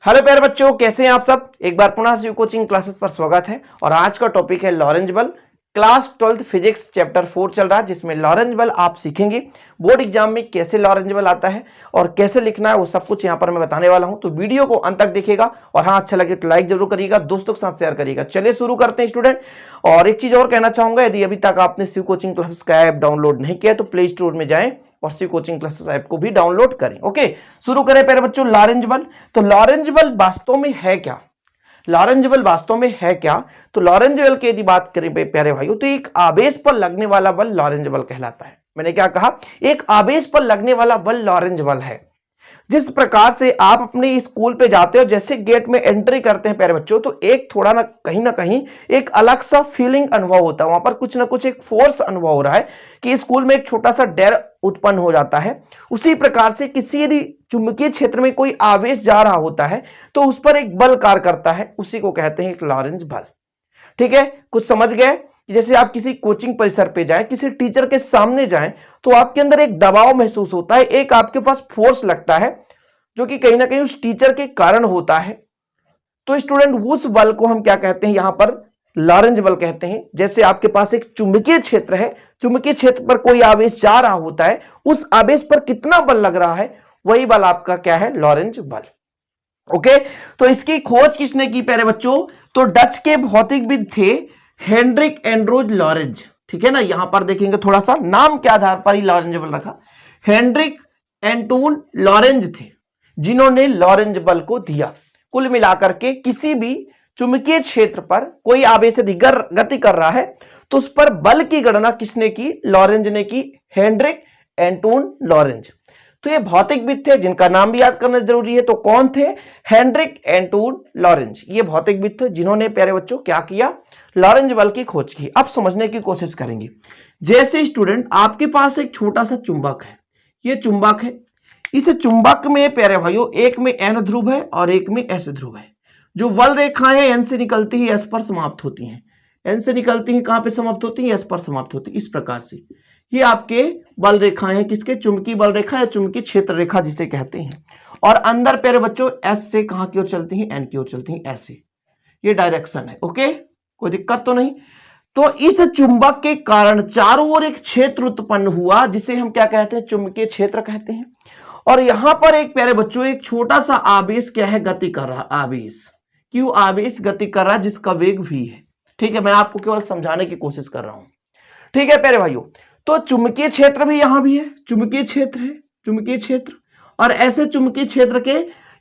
Hello प्यारे बच्चों, कैसे हैं आप सब। एक बार पुनः शिव कोचिंग क्लासेस पर स्वागत है। और आज का टॉपिक है लॉरेंज बल। क्लास 12 फिजिक्स चैप्टर 4 चल रहा है, जिसमें लॉरेंज बल आप सीखेंगे बोर्ड एग्जाम में कैसे लॉरेंज बल आता है और कैसे लिखना है, वो सब कुछ यहाँ पर मैं बताने वाला हूँ। तो वीडियो को अंत तक देखिएगा और हाँ, अच्छा लगे तो लाइक जरूर करिएगा, दोस्तों के साथ शेयर करिएगा। चलिए शुरू करते हैं स्टूडेंट। और एक चीज और कहना चाहूंगा, यदि अभी तक आपने शिव कोचिंग क्लासेस का ऐप डाउनलोड नहीं किया तो प्ले स्टोर में जाएं और शिव कोचिंग क्लासेस ऐप को भी डाउनलोड करें। ओके, शुरू करें प्यारे बच्चों। लॉरेंज बल, तो लॉरेंज बल वास्तव में है क्या? लॉरेंज बल वास्तव में है क्या? तो लॉरेंज बल की यदि बात करें प्यारे भाइयों, तो एक आवेश पर लगने वाला बल लॉरेंज बल कहलाता है। मैंने क्या कहा? एक आवेश पर लगने वाला बल लॉरेंज बल है। जिस प्रकार से आप अपने स्कूल पे जाते हो, जैसे गेट में एंट्री करते हैं प्यारे बच्चों, तो एक थोड़ा ना कहीं एक अलग सा फीलिंग अनुभव होता है। वहां पर कुछ ना कुछ एक फोर्स अनुभव हो रहा है कि स्कूल में एक छोटा सा डर उत्पन्न हो जाता है। उसी प्रकार से किसी यदि चुंबकीय क्षेत्र में कोई आवेश जा रहा होता है तो उस पर एक बल कार्य करता है, उसी को कहते हैं एक लॉरेंज बल। ठीक है, कुछ समझ गए? जैसे आप किसी कोचिंग परिसर पे जाएं, किसी टीचर के सामने जाएं, तो आपके अंदर एक दबाव महसूस होता है, एक आपके पास फोर्स लगता है जो कि कहीं ना कहीं उस टीचर के कारण होता है। तो स्टूडेंट, उस बल को हम क्या कहते हैं? यहां पर लॉरेंज बल कहते हैं। जैसे आपके पास एक चुंबकीय क्षेत्र है, चुंबकीय क्षेत्र पर कोई आवेश जा रहा होता है, उस आवेश पर कितना बल लग रहा है, वही बल आपका क्या है? लॉरेंज बल। ओके, तो इसकी खोज किसने की प्यारे बच्चों? तो डच के भौतिकविद थे हेनरिक एंड्रूज लॉरेंज। ठीक है ना, यहां पर देखेंगे थोड़ा सा नाम के आधार पर ही लॉरेंज बल रखा। हेनरिक एंटून लॉरेंज थे जिन्होंने लॉरेंज बल को दिया। कुल मिलाकर के किसी भी चुंबकीय क्षेत्र पर कोई आवेश यदि गति कर रहा है तो उस पर बल की गणना किसने की? लॉरेंज ने की, हेनरिक एंटून लॉरेंज। तो ये भौतिकविद थे जिनका नाम भी याद करना जरूरी है। तो कौन थे? Hendrik Antoon Lorentz. ये भौतिकविद थे जिन्होंने प्यारे बच्चों क्या किया? लॉरेंज बल की खोज की। अब समझने की कोशिश करेंगे। जैसे स्टूडेंट, आपके पास एक छोटा सा चुंबक है, ये चुंबक है। इस चुंबक में प्यारे भाइयों एक में एन ध्रुव है और एक में एस ध्रुव है। जो वल रेखाएं एन से निकलती है एस पर समाप्त होती हैं। एन से निकलती हैं, कहां पे समाप्त होती हैं? एस पर समाप्त होती है। इस प्रकार से ये आपके बल रेखाएं हैं। किसके? चुंबकीय बल रेखा या चुंबकीय क्षेत्र रेखा जिसे कहते हैं। और अंदर प्यारे बच्चों एस से कहां की ओर चलती हैं? एन की ओर चलती हैं, ऐसे। ये डायरेक्शन है। ओके, कोई दिक्कत तो नहीं। तो इस चुंबक के कारण चारों ओर एक क्षेत्र उत्पन्न हुआ जिसे हम क्या कहते हैं? चुंबकीय क्षेत्र कहते हैं। और यहां पर एक प्यारे बच्चों एक छोटा सा आवेश क्या है? गति कर रहा। आवेश, क्यों आवेश गति कर रहा है? जिसका वेग v है। ठीक है, मैं आपको केवल समझाने की कोशिश कर रहा हूं। ठीक है प्यारे भाइयों, तो चुंबकीय क्षेत्र भी यहां भी है, चुंबकीय क्षेत्र है, चुंबकीय क्षेत्र। और ऐसे चुंबकीय क्षेत्र के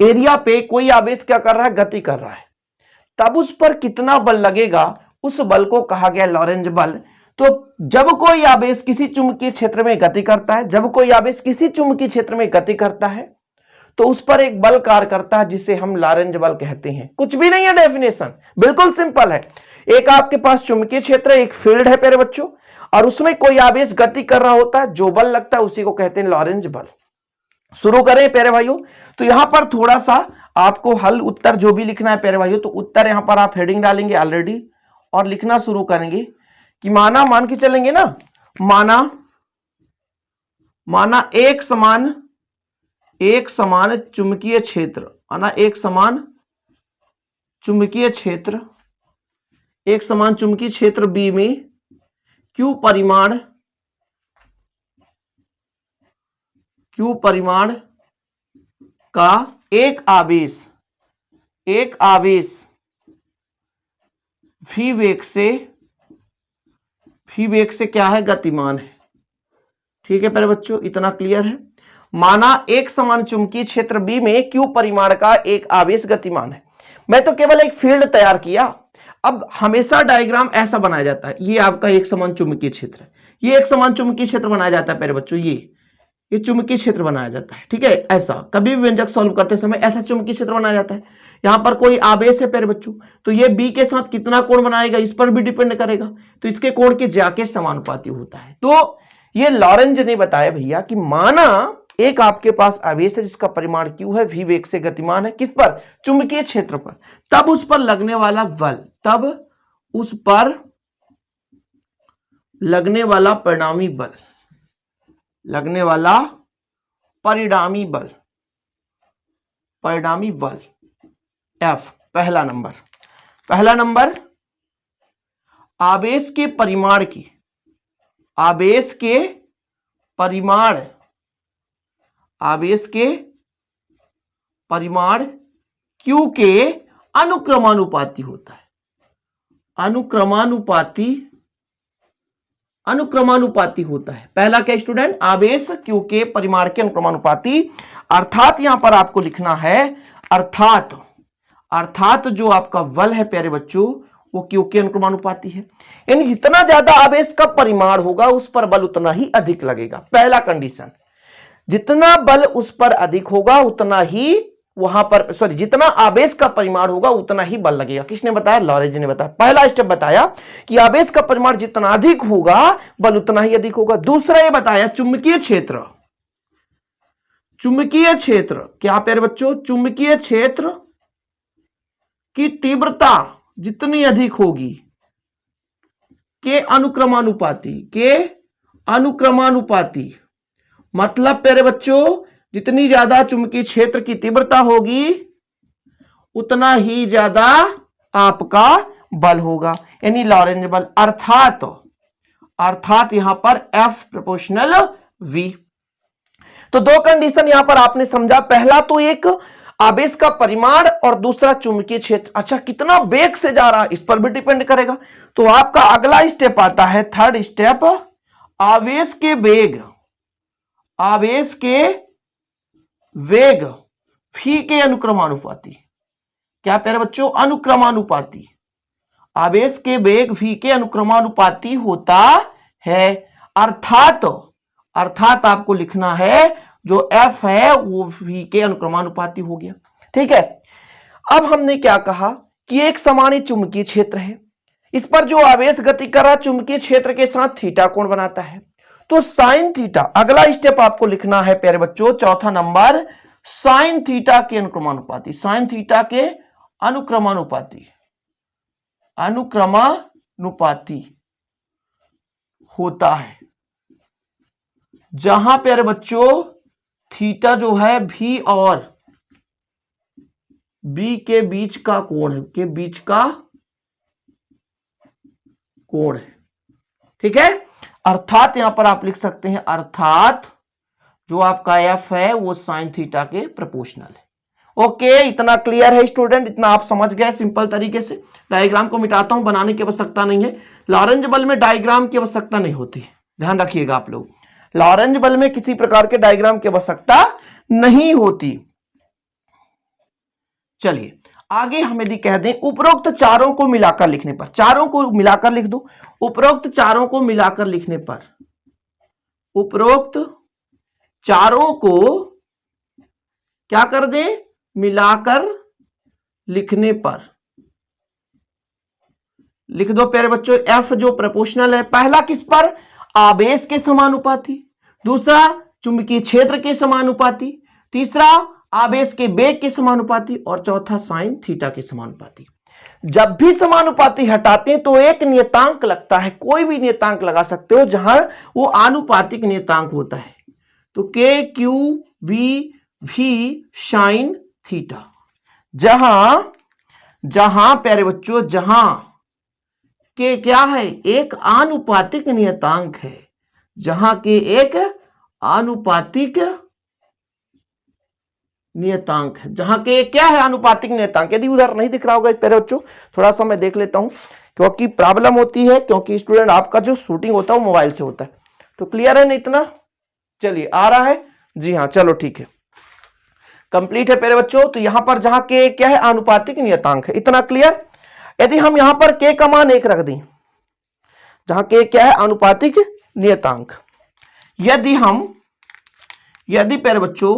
एरिया पे कोई आवेश क्या कर रहा है? गति कर रहा है। तब उस पर कितना बल लगेगा, उस बल को कहा गया लॉरेंज बल। तो जब कोई आवेश किसी चुंबकीय क्षेत्र में गति करता है, जब कोई आवेश किसी चुंबकीय क्षेत्र में गति करता है तो उस पर एक बल कार्य करता है जिसे हम लॉरेंज बल कहते हैं। कुछ भी नहीं है, डेफिनेशन बिल्कुल सिंपल है। एक आपके पास चुंबकीय क्षेत्र, एक फील्ड है प्यारे बच्चों, और उसमें कोई आवेश गति कर रहा होता है, जो बल लगता है उसी को कहते हैं लॉरेंज बल। शुरू करें प्यारे भाइयों। तो यहां पर थोड़ा सा आपको हल उत्तर जो भी लिखना है प्यारे भाइयों, तो उत्तर यहां पर आप हेडिंग डालेंगे ऑलरेडी और लिखना शुरू करेंगे कि माना, मान के चलेंगे ना, माना एक समान चुंबकीय क्षेत्र, माना एक समान चुंबकीय क्षेत्र बी में क्यू परिमाण का एक आवेश v वेग से क्या है? गतिमान है। ठीक है प्यारे बच्चों, इतना क्लियर है। माना एक समान चुंबकीय क्षेत्र बी में क्यू परिमाण का एक आवेश गतिमान है। मैं तो केवल एक फील्ड तैयार किया। अब हमेशा डायग्राम ऐसा बनाया जाता है। ये आपका एक समान चुंबकीय क्षेत्र है, ये एक समान चुंबकीय क्षेत्र बनाया जाता है प्यारे बच्चों। ये चुंबकीय क्षेत्र बनाया जाता है। ठीक है, ऐसा कभी भी व्यंजक सॉल्व करते समय ऐसा चुंबकीय क्षेत्र बनाया जाता है। यहां पर कोई आवेश है प्यारे बच्चों, तो ये बी के साथ कितना कोण बनाएगा इस पर भी डिपेंड करेगा। तो इसके कोण के जाके समानुपाती होता है। तो ये लॉरेंज ने बताया भैया कि माना एक आपके पास आवेश है जिसका परिमाण क्यू है, v वेग से गतिमान है, किस पर? चुंबकीय क्षेत्र पर। तब उस पर लगने वाला बल, तब उस पर लगने वाला परिणामी बल, लगने वाला परिणामी बल एफ। पहला नंबर आवेश के परिमाण की, आवेश के परिमाण Q के अनुक्रमानुपाती होता है। अनुक्रमानुपाती होता है। पहला क्या स्टूडेंट, आवेश Q के परिमाण के अनुक्रमानुपाती। अर्थात यहां पर आपको लिखना है अर्थात जो आपका बल है प्यारे बच्चों वो Q के अनुक्रमानुपाती है। यानी जितना ज्यादा आवेश का परिमाण होगा उस पर बल उतना ही अधिक लगेगा। पहला कंडीशन, जितना बल उस पर अधिक होगा उतना ही वहां पर जितना आवेश का परिमाण होगा उतना ही बल लगेगा। किसने बताया, लॉरेंज ने बताया। पहला स्टेप बताया कि आवेश का परिमाण जितना अधिक होगा बल उतना ही अधिक होगा। दूसरा ये बताया चुंबकीय क्षेत्र क्या प्यारे बच्चों, चुंबकीय क्षेत्र की तीव्रता जितनी अधिक होगी के अनुक्रमानुपाती, मतलब प्यारे बच्चों जितनी ज्यादा चुंबकीय क्षेत्र की तीव्रता होगी उतना ही ज्यादा आपका बल होगा, यानी लॉरेंज बल। अर्थात यहां पर F प्रोपोर्शनल V। तो दो कंडीशन यहां पर आपने समझा। पहला तो एक आवेश का परिमाण और दूसरा चुंबकीय क्षेत्र। अच्छा, कितना वेग से जा रहा है इस पर भी डिपेंड करेगा। तो आपका अगला स्टेप आता है, थर्ड स्टेप, आवेश के वेग v के अनुक्रमानुपाती। क्या प्यारे बच्चों, अनुक्रमानुपाती। आवेश के वेग v के अनुक्रमानुपाती होता है। अर्थात आपको लिखना है जो F है वो v के अनुक्रमानुपाती हो गया। ठीक है, अब हमने क्या कहा कि एक समान चुंबकीय क्षेत्र है, इस पर जो आवेश गति कर रहा चुंबकीय क्षेत्र के साथ थीटा कोण बनाता है, तो साइन थीटा। अगला स्टेप आपको लिखना है प्यारे बच्चों, चौथा नंबर, साइन थीटा के अनुक्रमानुपाती। साइन थीटा के अनुक्रमानुपाती होता है, जहां प्यारे बच्चों थीटा जो है v और b के बीच का कोण है। ठीक है, अर्थात यहां पर आप लिख सकते हैं अर्थात जो आपका F है वो साइन थीटा के प्रोपोर्शनल है। ओके, इतना क्लियर है स्टूडेंट, इतना आप समझ गए सिंपल तरीके से। डायग्राम को मिटाता हूं, बनाने की आवश्यकता नहीं है। लॉरेंज बल में डायग्राम की आवश्यकता नहीं होती, ध्यान रखिएगा आप लोग। लॉरेंज बल में किसी प्रकार के डायग्राम की आवश्यकता नहीं होती। चलिए आगे हम यदि कह दें उपरोक्त चारों को मिलाकर लिखने पर, चारों को मिलाकर लिख दो। उपरोक्त चारों को मिलाकर लिखने पर, उपरोक्त चारों को क्या कर दें, मिलाकर लिखने पर लिख दो प्यारे बच्चों F जो प्रोपोर्शनल है। पहला किस पर, आवेश के समानुपाती, दूसरा चुंबकीय क्षेत्र के समानुपाती, तीसरा आवेश के वेग के समानुपाती और चौथा साइन थीटा के समानुपाती। जब भी समानुपाती हटाते हैं तो एक नियतांक लगता है, कोई भी नियतांक लगा सकते हो जहां वो आनुपातिक नियतांक होता है। तो K Q V V sine theta, जहां प्यारे बच्चों जहां के क्या है, एक आनुपातिक नियतांक है, जहां के एक आनुपातिक नियतांक है, जहां के क्या है, आनुपातिक नियतांक। यदि उधर नहीं दिख रहा होगा प्यारे बच्चों, थोड़ा सा मैं देख लेता हूं क्योंकि प्रॉब्लम होती है, क्योंकि स्टूडेंट आपका जो शूटिंग होता है वो मोबाइल से होता है। तो क्लियर है ना इतना, चलिए आ रहा है, जी हाँ, चलो ठीक है, कंप्लीट है प्यारे बच्चों। तो यहां पर जहां के क्या है, आनुपातिक नियतांक है, इतना क्लियर। यदि हम यहां पर के का मान 1 रख दें, जहां के क्या है, आनुपातिक नियतांक, यदि प्यारे बच्चों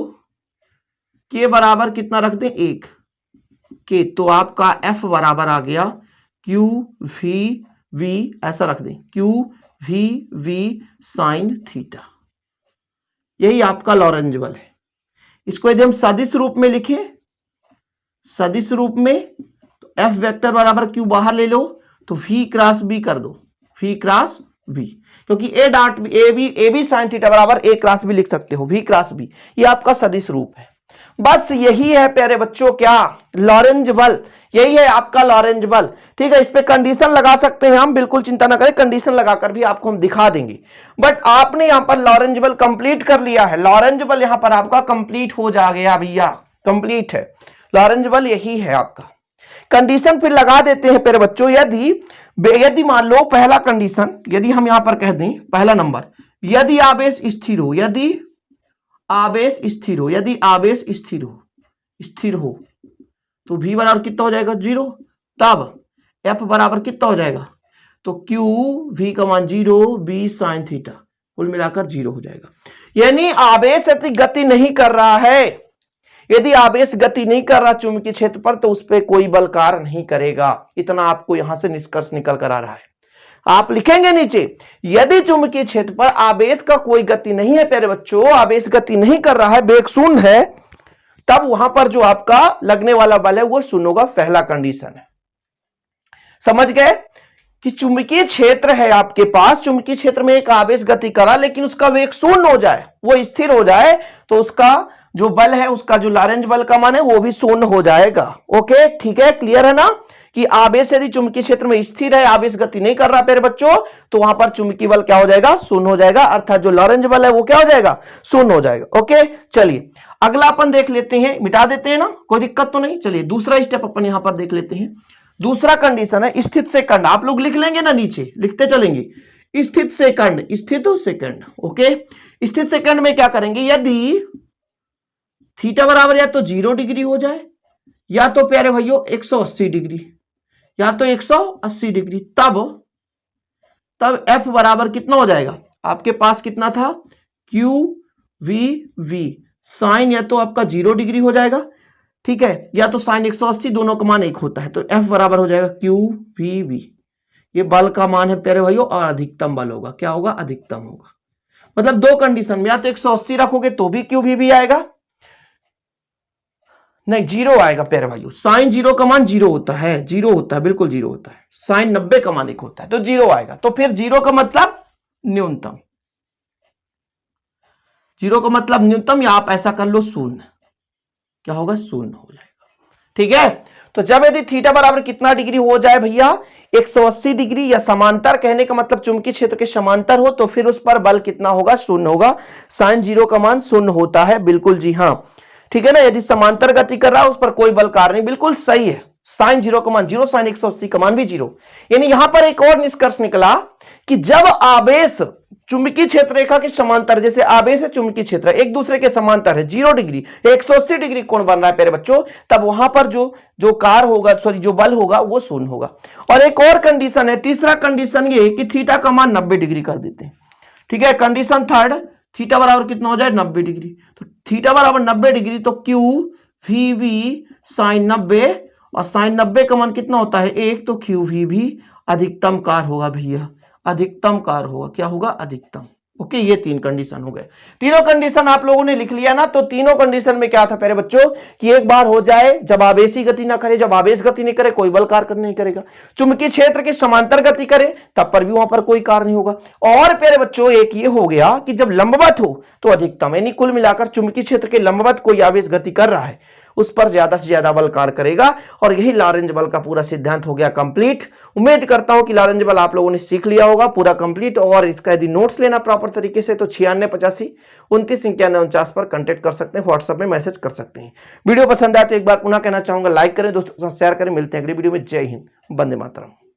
के बराबर कितना रख दें, 1 के, तो आपका F बराबर आ गया Q V V, ऐसा रख दें Q V V sine theta. यही आपका लॉरेंज बल है। इसको यदि हम सदिश रूप में लिखें, सदिश रूप में, तो F वेक्टर बराबर Q बाहर ले लो तो V क्रॉस B कर दो, V क्रॉस B, क्योंकि A बी साइन थीटा बराबर A क्रॉस B लिख सकते हो, V क्रॉस B, ये आपका सदिश रूप है। बस यही है प्यारे बच्चों, क्या लॉरेंज बल, यही है आपका लॉरेंज बल। ठीक है, इस पे कंडीशन लगा सकते हैं हम, बिल्कुल चिंता ना करें, कंडीशन लगाकर भी आपको हम दिखा देंगे। बट आपने यहां पर लॉरेंज बल कंप्लीट कर लिया है, लॉरेंज बल यहां पर आपका कंप्लीट हो जा गया भैया, कंप्लीट है लॉरेंज बल, यही है आपका। कंडीशन फिर लगा देते हैं प्यारे बच्चों, यदि मान लो पहला कंडीशन, यदि हम यहां पर कह दें पहला नंबर, यदि आवेश स्थिर हो, यदि आवेश स्थिर हो, यदि आवेश स्थिर हो तो v बराबर कितना हो जाएगा 0, तब f बराबर कितना हो जाएगा, तो q v का मान 0, b साइन थीटा, कुल मिलाकर 0 हो जाएगा। यानी आवेश यदि गति नहीं कर रहा है, यदि आवेश गति नहीं कर रहा चुंबकीय क्षेत्र पर, तो उस पर कोई बल कार्य नहीं करेगा। इतना आपको यहां से निष्कर्ष निकल कर आ रहा है। आप लिखेंगे नीचे, यदि चुंबकीय क्षेत्र पर आवेश का कोई गति नहीं है प्यारे बच्चों, आवेश गति नहीं कर रहा है, वेग शून्य है, तब वहां पर जो आपका लगने वाला बल है वो शून्य होगा। पहला कंडीशन है, समझ गए कि चुंबकीय क्षेत्र है आपके पास, चुंबकीय क्षेत्र में एक आवेश गति करा, लेकिन उसका वेग शून्य हो जाए, वो स्थिर हो जाए, तो उसका जो बल है, उसका जो लॉरेंज बल का मान है वो भी शून्य हो जाएगा। ओके, ठीक है, क्लियर है ना कि आवेश यदि चुंबकीय क्षेत्र में स्थिर है, आवेश गति नहीं कर रहा प्यारे बच्चों, तो वहां पर चुंबकीय बल क्या हो जाएगा, शून्य हो जाएगा, अर्थात जो लॉरेंज बल है वो क्या हो जाएगा, शून्य हो जाएगा। ओके, चलिए अगला अपन देख लेते हैं, मिटा देते हैं ना, कोई दिक्कत तो नहीं। चलिए दूसरा स्टेप अपन यहां पर देख लेते हैं। दूसरा कंडीशन है स्थित सेकंड, आप लोग लिख लेंगे ना, नीचे लिखते चलेंगे, स्थित सेकंड, स्थित सेकंड। ओके, स्थित सेकंड में क्या करेंगे, यदि थीटा बराबर या तो 0 डिग्री हो जाए, या तो प्यारे भाइयों 180 डिग्री, या तो 180 डिग्री, तब f बराबर कितना हो जाएगा, आपके पास कितना था, क्यू वी वी, साइन या तो आपका 0 डिग्री हो जाएगा, ठीक है, या तो साइन 180, दोनों का मान एक होता है, तो f बराबर हो जाएगा क्यू वी वी। ये बल का मान है प्यारे भाइयों, और अधिकतम बल होगा, क्या होगा, अधिकतम होगा। मतलब दो कंडीशन में, या तो 180 रखोगे तो भी क्यू वी वी आएगा, नहीं 0 आएगा प्यारे भाइयों, साइन 0 का मान 0 होता है, 0 होता है, बिल्कुल 0 होता है, साइन 90 का मान एक होता है, तो 0 आएगा। तो फिर 0 का मतलब न्यूनतम, 0 का मतलब न्यूनतम, या आप ऐसा कर लो 0, क्या होगा, 0 हो जाएगा। ठीक है, तो जब यदि थीटा बराबर कितना डिग्री हो जाए भैया, 180 डिग्री, या समांतर, कहने का मतलब चुंबकीय क्षेत्र के समांतर हो, तो फिर उस पर बल कितना होगा, 0 होगा। साइन 0 का मान 0 होता है, बिल्कुल जी हाँ, ठीक है ना। यदि समांतर गति कर रहा है, उस पर कोई बल कार्य नहीं, बिल्कुल सही है। साइन 0 का मान 0, साइन 180 का मान भी 0। यानी यहां पर एक और निष्कर्ष निकला कि जब आवेश चुंबकीय क्षेत्र रेखा के समांतर, जैसे आवेश है चुंबकीय क्षेत्र एक दूसरे के समांतर है, 0 डिग्री 180 डिग्री कोण बन रहा है प्यारे बच्चों, तब वहां पर जो कार्य होगा, सॉरी जो बल होगा वो शून्य होगा। और एक और कंडीशन है, तीसरा कंडीशन ये कि थीटा का मान 90 डिग्री कर देते हैं। ठीक है, कंडीशन थर्ड, थीटा बराबर कितना हो जाए, 90 डिग्री। तो थीटा बराबर 90 डिग्री, तो क्यू वी वी साइन 90, और साइन 90 का मान कितना होता है 1, तो क्यू वी भी अधिकतम कार्य होगा भैया, अधिकतम कार्य होगा, क्या होगा, अधिकतम। ओके, ये 3 कंडीशन हो गए। तीनों कंडीशन आप लोगों ने लिख लिया ना। तो तीनों कंडीशन में क्या था प्यारे बच्चों कि एक बार हो जाए जब आवेशी गति ना करे, जब आवेश गति नहीं करे कोई बल कार्य नहीं करेगा, चुंबकीय क्षेत्र के समांतर गति करे तब पर भी वहां पर कोई कार्य नहीं होगा, और प्यारे बच्चों एक ये हो गया कि जब लंबवत हो तो अधिकतम, यानी कुल मिलाकर चुंबकीय क्षेत्र के लंबवत कोई आवेश गति कर रहा है उस पर ज्यादा से ज्यादा बल कार्य करेगा। और यही लॉरेंज बल का पूरा सिद्धांत हो गया कंप्लीट। उम्मीद करता हूं कि लॉरेंज बल आप लोगों ने सीख लिया होगा पूरा कंप्लीट। और इसका यदि नोट्स लेना प्रॉपर तरीके से तो 9685299149 पर कांटेक्ट कर सकते हैं, व्हाट्सएप में मैसेज कर सकते हैं। वीडियो पसंद आए तो एक बार पुनः कहना चाहूंगा लाइक करें, दोस्तों के साथ शेयर करें। मिलते हैं अगली वीडियो में। जय हिंद, वंदे मातरम।